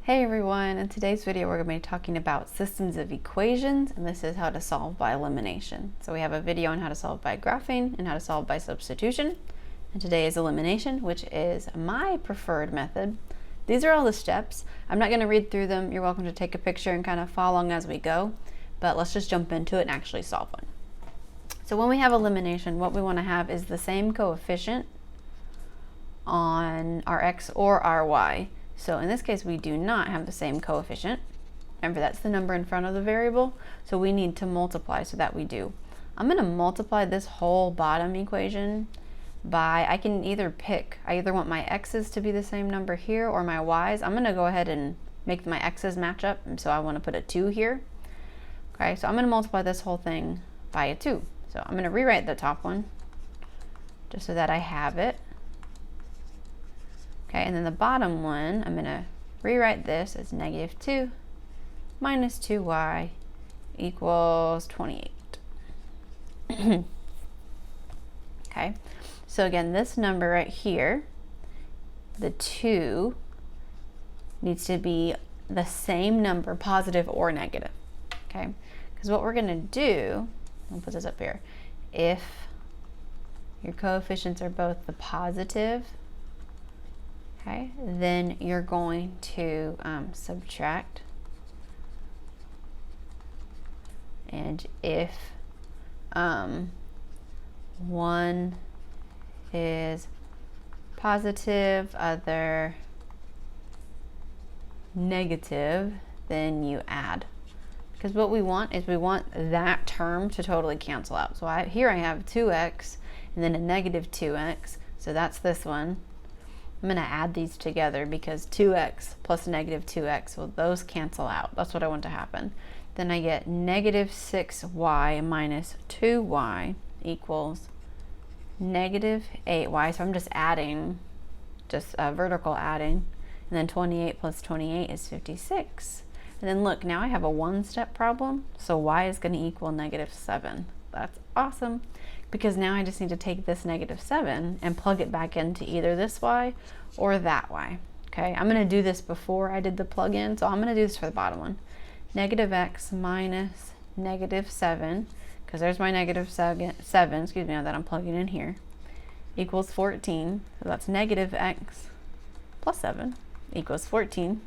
Hey everyone, in today's video we're going to be talking about systems of equations, and this is how to solve by elimination. So we have a video on how to solve by graphing and how to solve by substitution, and today is elimination, which is my preferred method. These are all the steps. I'm not going to read through them. You're welcome to take a picture and kind of follow along as we go, but let's just jump into it and actually solve one. So when we have elimination, what we want to have is the same coefficient on our x or our y. So in this case, we do not have the same coefficient. Remember, that's the number in front of the variable. So we need to multiply so that we do. I'm going to multiply this whole bottom equation by, I can either pick, I either want my x's to be the same number here or my y's. I'm going to go ahead and make my x's match up. And so I want to put a 2 here. Okay, so I'm going to multiply this whole thing by a 2. So I'm going to rewrite the top one just so that I have it. Okay, and then the bottom one, I'm going to rewrite this as negative 2 minus 2y equals 28. Okay, so again, this number right here, the 2, needs to be the same number, positive or negative. Okay, because what we're going to do, I'll put this up here, if your coefficients are both the positive, okay, then you're going to subtract, and if one is positive, other negative, then you add. Because what we want is we want that term to totally cancel out. So here I have 2x and then a negative 2x, so that's this one. I'm going to add these together because 2x plus negative 2x, well, those cancel out. That's what I want to happen. Then I get negative 6y minus 2y equals negative 8y. So I'm just adding, just vertical adding. And then 28 plus 28 is 56. And then look, now I have a one-step problem. So y is going to equal negative 7. That's awesome, because now I just need to take this negative 7 and plug it back into either this y or that y. Okay, I'm going to do this before I did the plug-in, so I'm going to do this for the bottom one. Negative x minus negative 7, because there's my negative 7, excuse me, that I'm plugging in here, equals 14. So that's negative x plus 7 equals 14.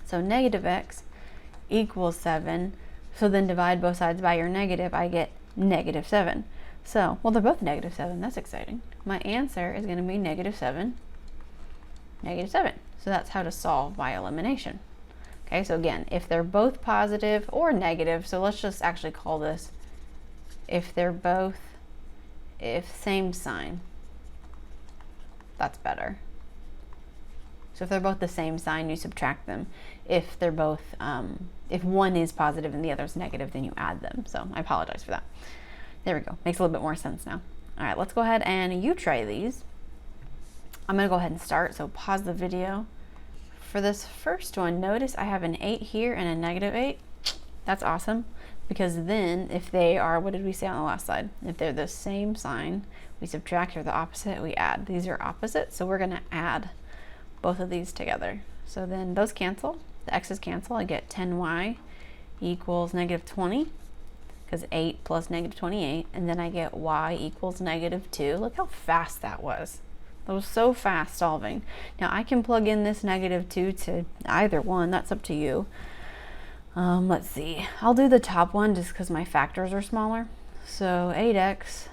So negative x equals 7. So then divide both sides by your negative, I get negative 7. So, well, they're both negative 7. That's exciting. My answer is going to be negative 7, negative 7. So that's how to solve by elimination. Okay, so again, if they're both positive or negative, so let's just actually call this if they're both, if same sign. That's better. So if they're both the same sign, you subtract them. If they're both, if one is positive and the other is negative, then you add them. So I apologize for that. There we go. Makes a little bit more sense now. All right, let's go ahead and you try these. I'm going to go ahead and start. So pause the video. For this first one, notice I have an 8 here and a negative 8. That's awesome, because then if they are, what did we say on the last slide? If they're the same sign, we subtract, or the opposite, we add. These are opposite, so we're going to add both of these together. So then those cancel. The x's cancel. I get 10y equals negative 20, because 8 plus negative 28, and then I get y equals negative 2. Look how fast that was. That was so fast solving. Now I can plug in this negative 2 to either one. That's up to you. Let's see. I'll do the top one just because my factors are smaller. So 8x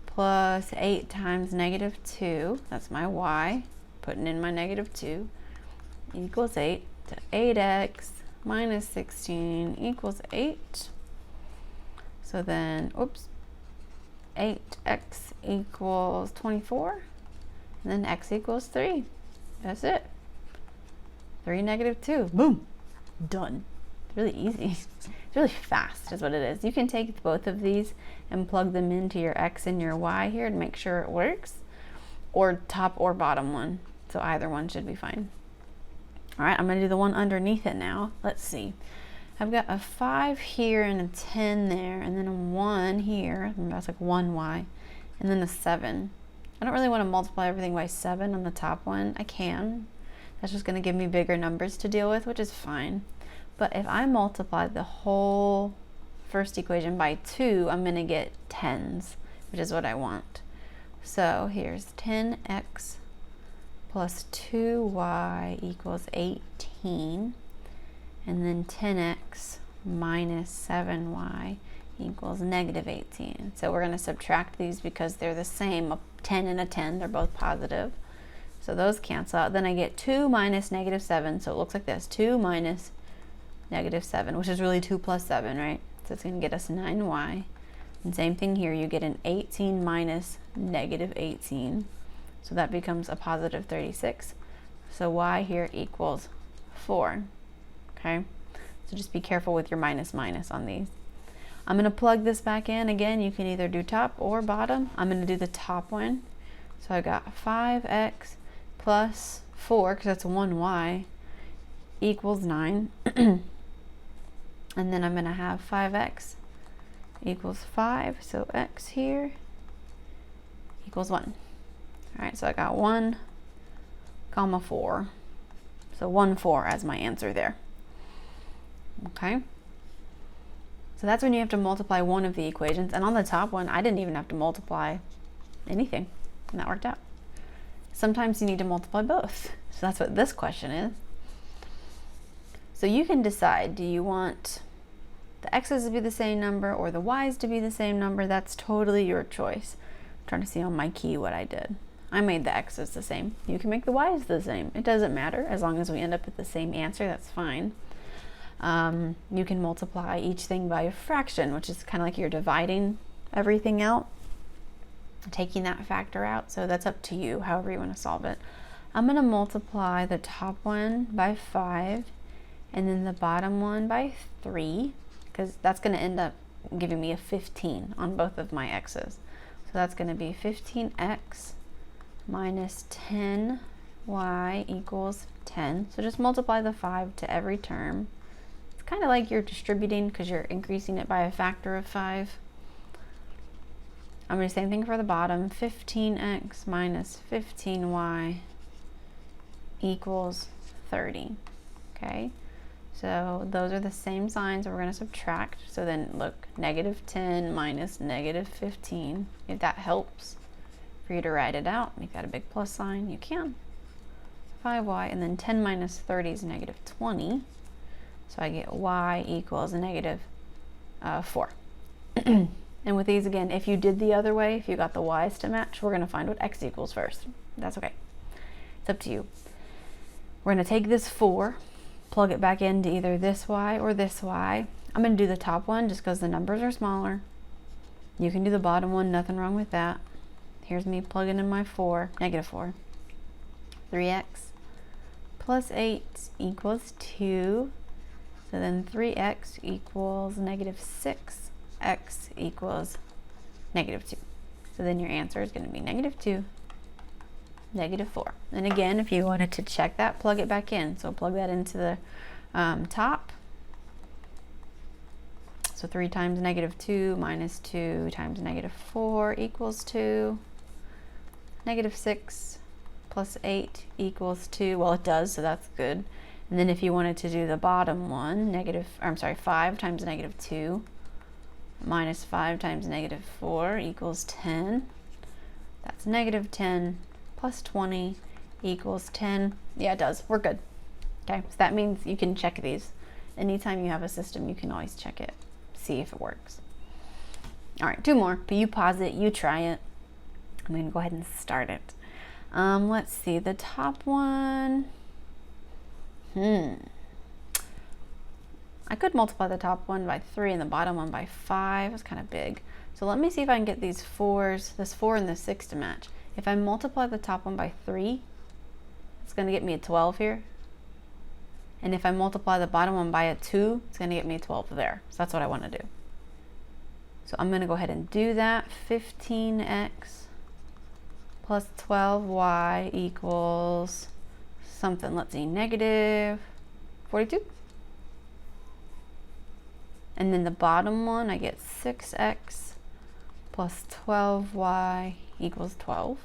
plus 8 times negative 2, that's my y, putting in my negative 2, equals 8. To 8x minus 16 equals 8. So then, oops, 8x equals 24. And then x equals 3. That's it. 3 negative 2. Boom. Done. It's really easy. It's really fast is what it is. You can take both of these and plug them into your x and your y here to make sure it works. Or top or bottom one. So either one should be fine. All right, I'm going to do the one underneath it now. Let's see. I've got a 5 here and a 10 there, and then a 1 here. That's like 1y. And then a 7. I don't really want to multiply everything by 7 on the top one. I can. That's just going to give me bigger numbers to deal with, which is fine. But if I multiply the whole first equation by 2, I'm going to get tens, which is what I want. So here's 10x plus 2y equals 18. And then 10x minus 7y equals negative 18. So we're going to subtract these because they're the same. A 10 and a 10, they're both positive. So those cancel out. Then I get 2 minus negative 7. So it looks like this. 2 minus negative 7, which is really 2 plus 7, right? So it's going to get us 9y. And same thing here. You get an 18 minus negative 18. So that becomes a positive 36. So y here equals 4. Okay? So just be careful with your minus on these. I'm going to plug this back in. Again, you can either do top or bottom. I'm going to do the top one. So I got 5x plus 4, because that's 1y, equals 9. And then I'm going to have 5x equals 5. So x here equals 1. All right, so I got 1, comma 4. So 1, 4 as my answer there. Okay. So that's when you have to multiply one of the equations. And on the top one, I didn't even have to multiply anything. And that worked out. Sometimes you need to multiply both. So that's what this question is. So you can decide, do you want the x's to be the same number or the y's to be the same number? That's totally your choice. I'm trying to see on my key what I did. I made the x's the same. You can make the y's the same. It doesn't matter. As long as we end up with the same answer, that's fine. You can multiply each thing by a fraction, which is kind of like you're dividing everything out, taking that factor out. So that's up to you, however you want to solve it. I'm going to multiply the top one by 5 and then the bottom one by 3, because that's going to end up giving me a 15 on both of my x's. So that's going to be 15x minus 10y equals 10. So just multiply the 5 to every term. It's kind of like you're distributing because you're increasing it by a factor of 5. I'm going to do the same thing for the bottom. 15x minus 15y equals 30. Okay, so those are the same signs we're going to subtract. So then look, negative 10 minus negative 15. If that helps for you to write it out, make that a big plus sign, you can. 5y, and then 10 minus 30 is negative 20. So I get y equals negative 4. And with these, again, if you did the other way, if you got the y's to match, we're going to find what x equals first. That's okay. It's up to you. We're going to take this 4, plug it back into either this y or this y. I'm going to do the top one just because the numbers are smaller. You can do the bottom one, nothing wrong with that. Here's me plugging in my 4, negative 4. 3x plus 8 equals 2. So then 3x equals negative 6. X equals negative 2. So then your answer is going to be negative 2, negative 4. And again, if you wanted to check that, plug it back in. So plug that into the top. So 3 times negative 2 minus 2 times negative 4 equals 2. Negative 6 plus 8 equals 2. Well, it does, so that's good. And then if you wanted to do the bottom one, 5 times negative 2 minus 5 times negative 4 equals 10. That's negative 10 plus 20 equals 10. Yeah, it does. We're good. Okay, so that means you can check these. Anytime you have a system, you can always check it, see if it works. All right, 2 more, but you pause it, you try it. I'm going to go ahead and start it. Let's see, the top one. I could multiply the top one by 3 and the bottom one by 5. It's kind of big. So let me see if I can get these 4s, this 4 and this 6 to match. If I multiply the top one by 3, it's going to get me a 12 here. And if I multiply the bottom one by a 2, it's going to get me a 12 there. So that's what I want to do. So I'm going to go ahead and do that. 15x plus 12y equals something. Let's see, negative 42. And then the bottom one, I get 6x plus 12y equals 12.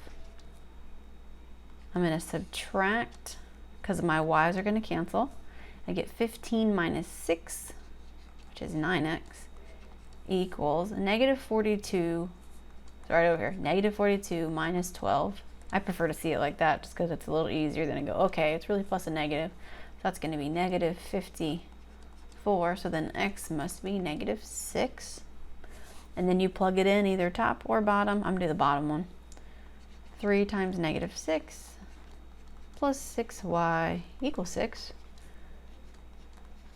I'm going to subtract, because my y's are going to cancel. I get 15 minus 6, which is 9x, equals negative 42, right over here, negative 42 minus 12. I prefer to see it like that just because it's a little easier than to go, okay, it's really plus a negative. So that's going to be negative 54, so then x must be negative 6. And then you plug it in either top or bottom. I'm going to do the bottom one. 3 times negative 6 plus 6y equals 6.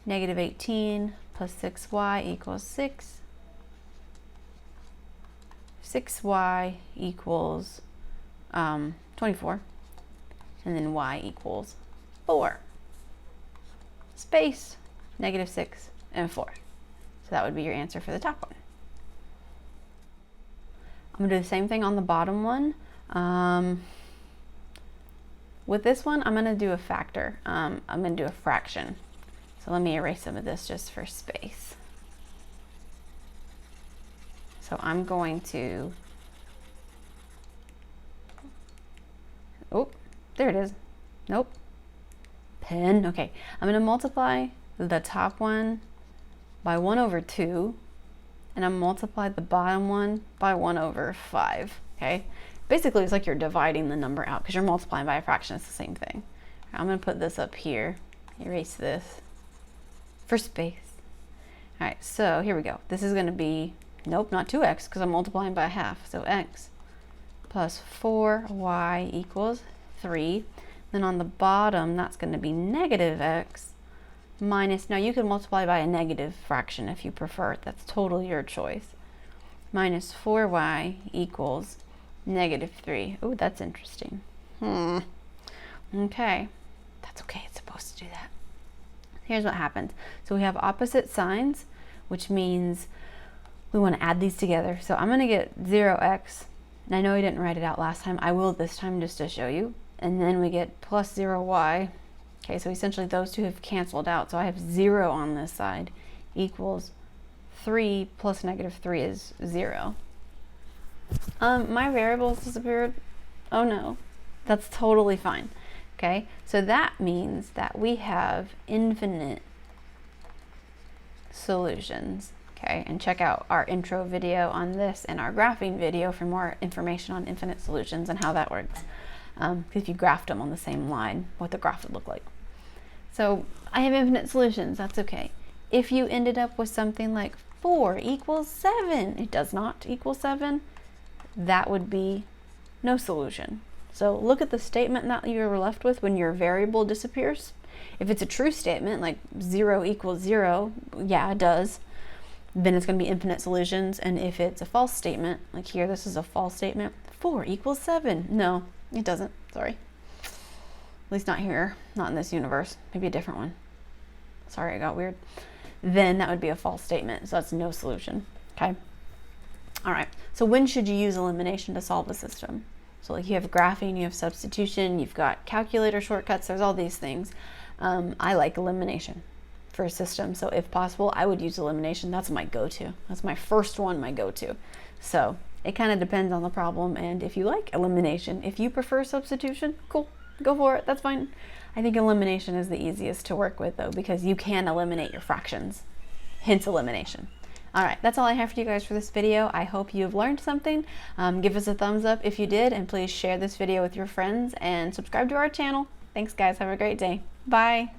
Negative 18 plus 6y equals 6. 6y equals 24. And then y equals 4. Space, negative 6 and 4. So that would be your answer for the top one. I'm going to do the same thing on the bottom one. With this one, I'm going to do a factor. I'm going to do a fraction. So let me erase some of this just for space. So I'm going to, oh, there it is. Nope. Pen. Okay. I'm going to multiply the top one by 1 over 2. And I multiply the bottom one by 1 over 5, okay? Basically, it's like you're dividing the number out because you're multiplying by a fraction. It's the same thing. I'm going to put this up here, erase this for space. All right, so here we go. This is going to be, nope, not 2x because I'm multiplying by half. So x plus 4y equals 3. Then on the bottom, that's going to be negative x minus, now you can multiply by a negative fraction if you prefer. That's totally your choice. Minus 4y equals negative 3. Oh, that's interesting. Okay. That's okay. It's supposed to do that. Here's what happens. So we have opposite signs, which means we want to add these together. So I'm going to get 0x, and I know I didn't write it out last time. I will this time just to show you. And then we get plus 0y. Okay, so essentially those two have canceled out. So I have 0 on this side equals 3 plus negative 3 is 0. My variables disappeared. Oh no, that's totally fine. Okay, so that means that we have infinite solutions. Okay, and check out our intro video on this and our graphing video for more information on infinite solutions and how that works. If you graphed them on the same line, what the graph would look like. So I have infinite solutions, that's okay. If you ended up with something like 4 equals 7, it does not equal 7, that would be no solution. So look at the statement that you were left with when your variable disappears. If it's a true statement, like 0 equals 0, yeah, it does, then it's going to be infinite solutions. And if it's a false statement, like here, this is a false statement, 4 equals 7. No, it doesn't, sorry. At least not here, not in this universe, maybe a different one. Sorry, I got weird. Then that would be a false statement, so that's no solution, okay? All right, so when should you use elimination to solve a system? So like you have graphing, you have substitution, you've got calculator shortcuts, there's all these things. I like elimination for a system, so if possible, I would use elimination. That's my go-to. That's my first one, my go-to. So it kind of depends on the problem, and if you like elimination. If you prefer substitution, cool. Go for it, that's fine. I think elimination is the easiest to work with though, because you can eliminate your fractions, hence elimination. All right, that's all I have for you guys for this video. I hope you've learned something. Give us a thumbs up if you did, and please share this video with your friends and subscribe to our channel. Thanks guys, have a great day. Bye.